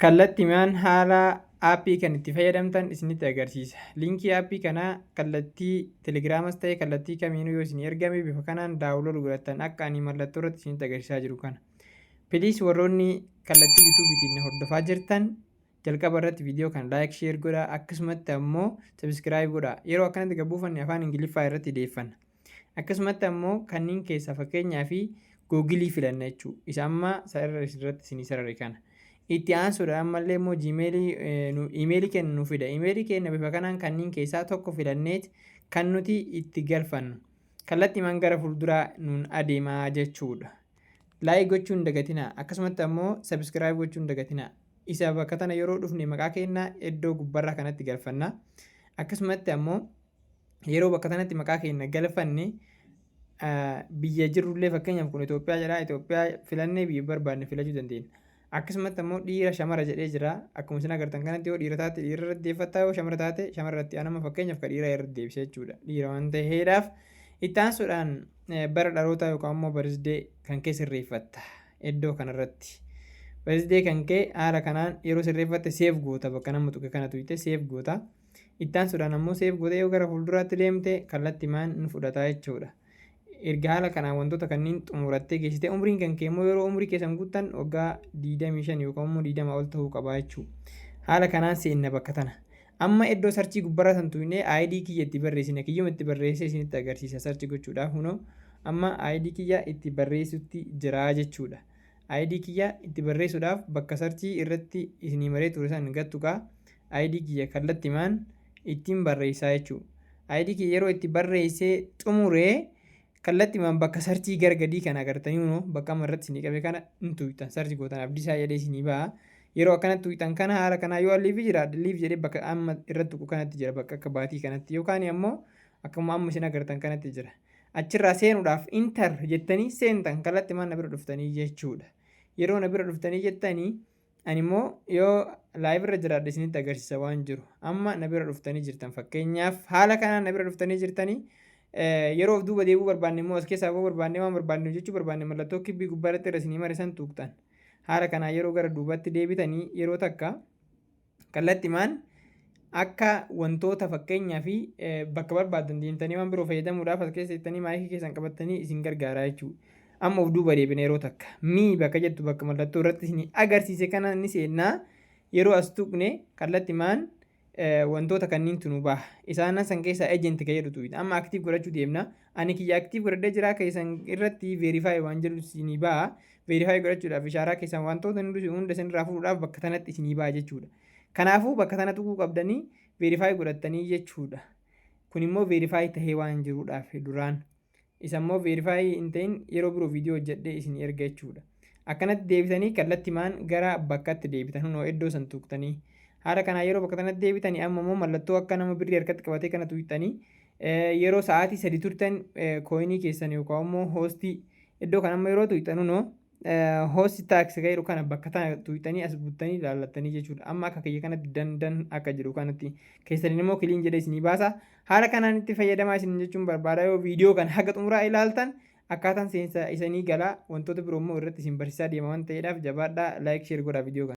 kallattiimaan haala aappii kan itti fayyadamtan isinitti agarsiisa. Liinkii aappii kanaa kallattii telegiraamas ta'e kallattii kamiinuu yoo isin ergame bifa kanaan daawunlooduu godhattan akka ani mallattoo irratti isinitti agarsiisaa jiru kana. Piliis warroonni kallattii yuutuubiitiin hordofaa jirtan jalqaba irratti viidiyoo kan laayik sheer godhaa, akkasumatti ammoo sabiskiraayib godhaa. Yeroo akkanatti gabbuufanne afaan ingiliffaa irratti deeffanna. Akkasumatti ammoo kanneen keessaa fakkeenyaa fi googilii filanna jechuudha. Isa amma irratti isinii sarare kana. Itti aansuudhaan ammallee immoo iimeelii keenya nu fida. Iimeelii keenya bifa kanaan kanneen keessaa tokko filanneet kan nuti itti galfannu. Kallattiimaan gara fuulduraa nuun adeemaa jechuudha. Laayik gochuu hin dagatinaa. Akkasumatti ammoo sabiskiraayib gochuu hin dagatinaa. Isa bakka tana yeroo dhufne maqaa keenyaa iddoo gubbarraa kanatti galfanna. Akkasumatti ammoo yeroo bakka tanatti maqaa keenya galfanne biyya jirrullee fakkeenyaaf kun Itoophiyaa jedhaa. Itoophiyaa filannee biyya barbaadne filachuu dandeenya. Akkasumatti ammoo dhiira shamara jedhee jira. Akkuma isin agartan kanatti yoo dhiira taate dhiira irratti deeffattaa, yoo shamara taate shamara irratti. Anama fakkeenyaaf kan dhiira irratti deebisee jechuudha. Dhiira waan ta'eedhaaf itti aansuudhaan bara dhalootaa yookaan immoo barisdee kan kee sirreeffatta iddoo kanarratti. Barisdee kan kee haala kanaan yeroo sirreeffatte seef goota, bakka nama tuqe kana tuyite seef goota. Itti aansuudhaan ammoo seef goota yoo gara fuulduraatti deemte kallattiimaan nu fudhata jechuudha. Erga haala kanaan wantoota kanneen xumurattee geessite umriin kan kee immoo yeroo umrii keessan guuttan waggaa 25 yookaan immoo 20 ol ta'uu qaba jechuudha. Haala kanaan seenna bakka tana. Amma iddoo sarchii gubbarraa san tuqnee ID kiyya itti barreessina. Kiyyuma itti barreessee isinitti agarsiisa sarchii gochuudhaaf hunoo. Amma ID kiyya itti barreessutti jira jechuudha. ID kiyya itti barreessuudhaaf bakka sarchii irratti isinii maree ture san gattuqaa ID kiyya kallattiimaan ittiin barreessaa jechuudha. ID kiyya yeroo itti barreessee xumuree kallattiimaan bakka sarchii gargadii kan agartanii hunoo bakka amma irratti isinii qabe kana hin tuqxan sarchii gootan abdiisaa jedhee isinii ba'a. Yeroo akkana tuqxan kana haala kanaa yoo liiv jiraate liiv jedhee bakka amma irratti tuqu kanatti jira bakka akka baatii kanatti yookaan ammoo akkuma amma isin agartan kanatti jira. Achirraa seenuudhaaf intar jettanii seentan kallattiimaan na bira dhuftanii jechuudha. Yeroo na bira dhuftanii jettanii ani immoo yoo laayif irra jiraadhe isinitti agarsiisa waan jiru. Amma na bira dhuftanii jirtan fakkeenyaaf haala kanaan na bira dhuftanii jirtanii yeroo of duuba deebuu barbaanne immoo as keessaa barbaanne waan barbaanne jechuu barbaanne mallattoo kibbii gubbaarratti irra isinii mare san tuqxan. Haala kanaa yeroo gara duubatti deebitanii yeroo takka kallattiimaan akka wantoota fakkeenyaa fi bakka barbaadan deemtanii waan biroo fayyadamuudhaaf as keessa jettanii maayikii keessan qabattanii isin gargaara jechuudha. Amma of duuba deebina yeroo takka bakka jettu bakka mallattoo irratti isin agarsiise kana ni seennaa yeroo as tuqne kallattiimaan wantoota kanniintu nu baha. Isaan san keessaa ejenti kan jedhutu amma aktiif godhachuu deemna. Ani kiyya aktiif godhadhee jira keessan irratti veerifaayi waan jedhu isinii baha. Veerifaayi godhachuudhaaf ishaaraa keessan wantoota hunda isinirraa fuudhuudhaaf bakka tanatti isinii baha jechuudha. Kanaafuu bakka tana tuquu qabdanii veerifaayi godhattanii jechuudha. Kun immoo veerifaayi tahee waan jiruudhaaf duraan. Isa immoo veerifaayi hin ta'in yeroo biroo viidiyoo hojjedhee isin erga jechuudha. Akkanatti deebitanii kallattiimaan gara bakkatti deebitan hunoo iddoo san tuqtanii. Haala kanaa yeroo bakka tanatti deebitanii amma immoo mallattoo akka nama birrii harkatti qabatee kana tuqxanii yeroo sa'aatii 3 turtan kooyinii keessan yookaan immoo hoostii iddoo kana amma yeroo tuqxan hunoo hoostii taaksii kan jedhu kana bakka tana tuqxanii as buttanii ilaallattanii jechuudha. Amma akka kiyya kanatti dandan akka jiru kanatti keessaniin immoo kiliin jedhee isinii baasa. Haala kanaan itti fayyadamaa isin jechuun barbaada yoo viidiyoo kana haga xumuraa ilaaltan akkaataan seensa isanii galaa wantoota biroo immoo irratti isin barsiisaa deema waan ta'eedhaaf jabaadhaa laayik sheer godhaa viidiyoo kana.